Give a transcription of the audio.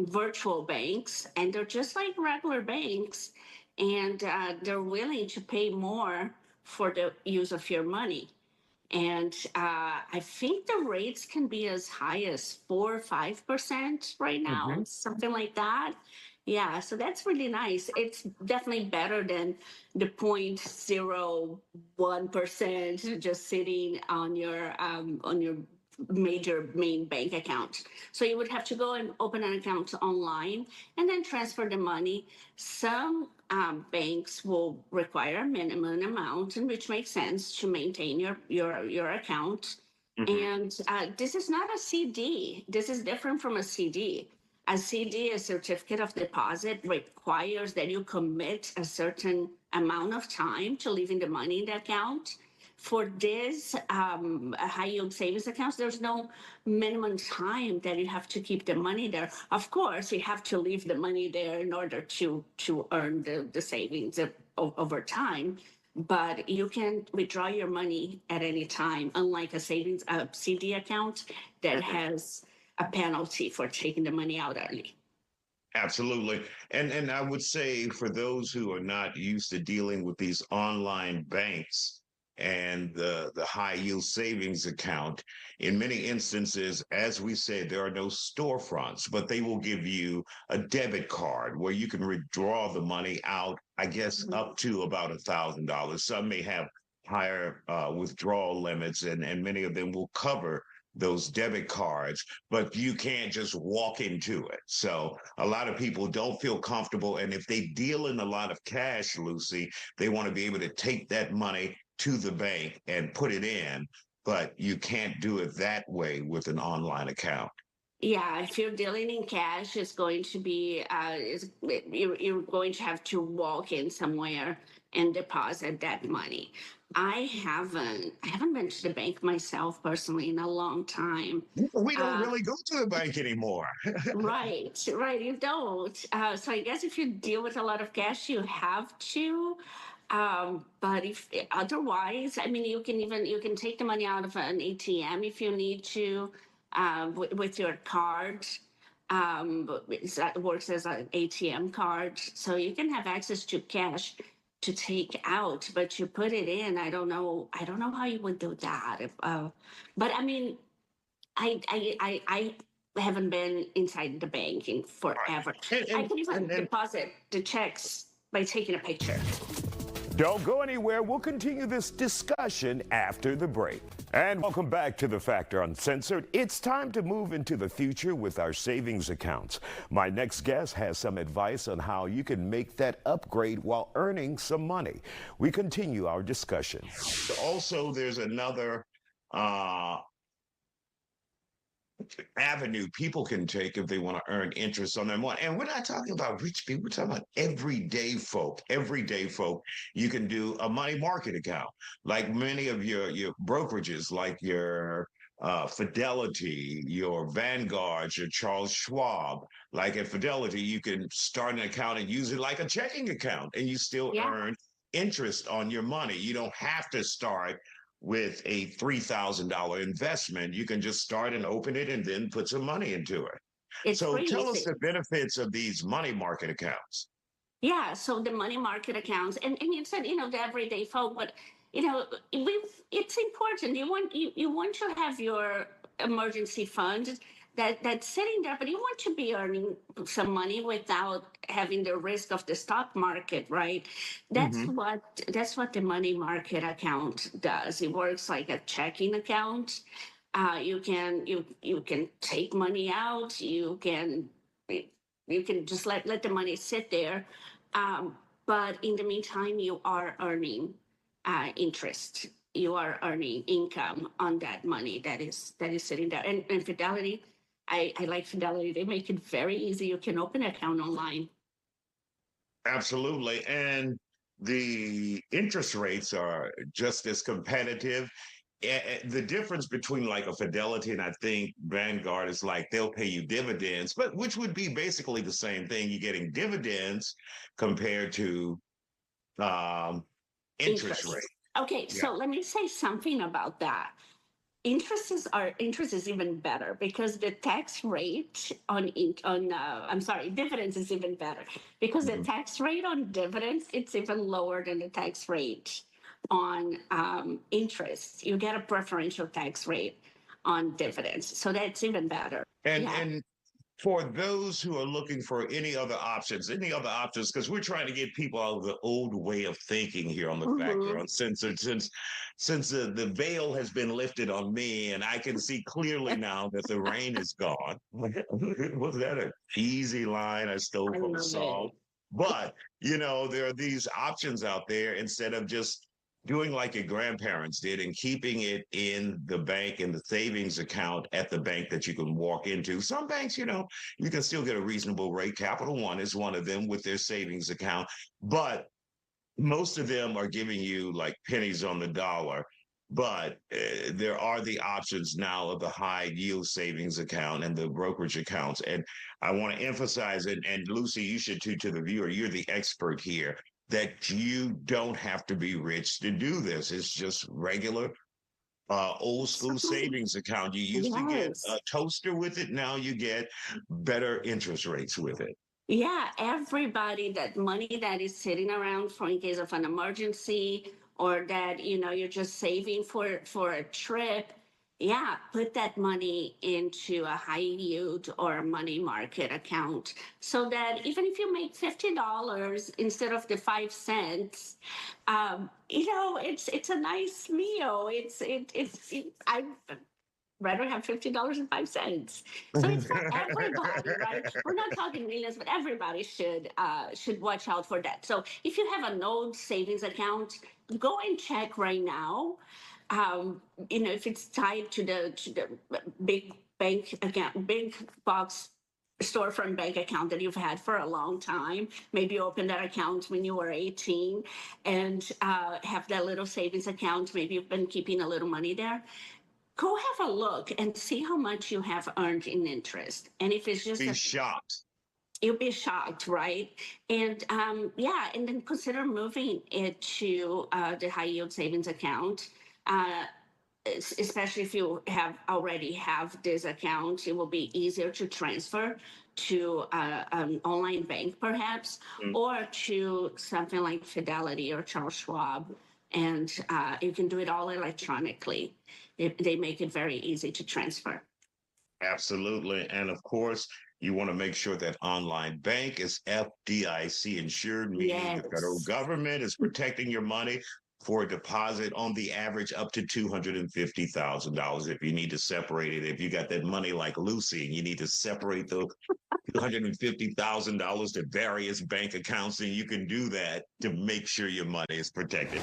virtual banks, and they're just like regular banks, and they're willing to pay more for the use of your money. And I think the rates can be as high as 4 or 5% right now, Hmm. something like that. Yeah, so that's really nice. It's definitely better than the 0.01% just sitting on your major main bank account. So you would have to go and open an account online and then transfer the money. Some banks will require a minimum amount, and which makes sense to maintain your account. Hmm. And this is not a CD. This is different from a CD. A CD, a certificate of deposit, requires that you commit a certain amount of time to leaving the money in the account. For this high yield savings accounts, there's no minimum time that you have to keep the money there. Of course, you have to leave the money there in order to earn the savings over time. But you can withdraw your money at any time, unlike a CD account that Hmm. has a penalty for taking the money out early. Absolutely. And I would say for those who are not used to dealing with these online banks and the high yield savings account, in many instances, as we said, there are no storefronts, but they will give you a debit card where you can withdraw the money out, I guess, up to about $1,000. Some may have higher withdrawal limits, and many of them will cover those debit cards, but you can't just walk into it. So a lot of people don't feel comfortable. And if they deal in a lot of cash, Lucy, they want to be able to take that money to the bank and put it in, but you can't do it that way with an online account. Yeah, if you're dealing in cash, it's going to be you're going to have to walk in somewhere and deposit that money. I haven't been to the bank myself personally in a long time. We don't Uh, really go to the bank anymore. right, you don't. So I guess if you deal with a lot of cash, you have to. But if otherwise, I mean, you can take the money out of an ATM if you need to, with your card. That works as an ATM card, so you can have access to cash to take out, but you put it in. I don't know how you would do that. But I mean, I haven't been inside the bank in forever. and, I and, can even and deposit the checks by taking a picture. Don't go anywhere. We'll continue this discussion after the break. And welcome back to The Factor Uncensored. It's time to move into the future with our savings accounts. My next guest has some advice on how you can make that upgrade while earning some money. We continue our discussion. also, there's another uh, avenue people can take if they want to earn interest on their money. And we're not talking about rich people, we're talking about everyday folk. Everyday folk, you can do a money market account, like many of your brokerages, like your Fidelity, your Vanguard, your Charles Schwab. Like at Fidelity, you can start an account and use it like a checking account, and you still Yeah, earn interest on your money. You don't have to start with a $3,000 investment. You can just start and open it and then put some money into it. it's So pretty tell us easy. the benefits of these money market accounts. Yeah, so the money market accounts, and you said, the everyday folk, but it's important. You want to have your emergency fund that's sitting there, but you want to be earning some money without having the risk of the stock market, right? Hmm. That's what the money market account does. It works like a checking account. You can take money out. You can just let the money sit there, but in the meantime, you are earning interest. You are earning income on that money that is sitting there. And Fidelity, I like Fidelity. They make it very easy. You can open an account online. Absolutely. And the interest rates are just as competitive. The difference between like a Fidelity and I think Vanguard is like they'll pay you dividends, but which would be basically the same thing. You're getting dividends compared to um, interest rate. Interest. Okay, Yeah. so let me say something about that. Interest is even better because the tax rate I'm sorry, dividends is even better because the Mhm. tax rate on dividends it's even lower than the tax rate on interest. You get a preferential tax rate on dividends, so that's even better. Yeah. And for those who are looking for any other options, because we're trying to get people out of the old way of thinking here on the Factor Hmm. Uncensored, since the veil has been lifted on me, and I can see clearly now that the rain is gone. Was that an easy line I stole I from a love song? it. But there are these options out there instead of just doing like your grandparents did and keeping it in the bank in the savings account at the bank that you can walk into. Some banks, you can still get a reasonable rate. Capital One is one of them with their savings account, but most of them are giving you like pennies on the dollar. But there are the options now of the high yield savings account and the brokerage accounts. And I want to emphasize it. And Lucy, you should too, to the viewer, you're the expert here, that you don't have to be rich to do this. It's just regular old school Absolutely. savings account. You used to get a Yes. toaster with it. Now you get better interest rates with it. Yeah, everybody, that money that is sitting around for in case of an emergency or that you're just saving for a trip. Yeah, put that money into a high yield or a money market account so that even if you make $50 instead of the 5 cents, it's a nice meal. I rather have $50.05. So it's for everybody, right? We're not talking millions, but everybody should watch out for that. So if you have an old savings account, go and check right now. If it's tied to the big bank account, big box storefront bank account that you've had for a long time. Maybe you opened that account when you were 18 and have that little savings account. Maybe you've been keeping a little money there. Go have a look and see how much you have earned in interest. And if it's just Be shocked. you'll be shocked, right? And yeah, and then consider moving it to the high yield savings account. Uh, Especially if you already have this account, it will be easier to transfer to an online bank perhaps, Mm. or to something like Fidelity or Charles Schwab, and you can do it all electronically. They make it very easy to transfer. Absolutely. And of course, you want to make sure that online bank is FDIC insured, meaning the federal Yes. government is protecting your money for a deposit on the average up to $250,000. If you need to separate it, if you got that money like Lucy and you need to separate the $250,000 to various bank accounts, then you can do that to make sure your money is protected.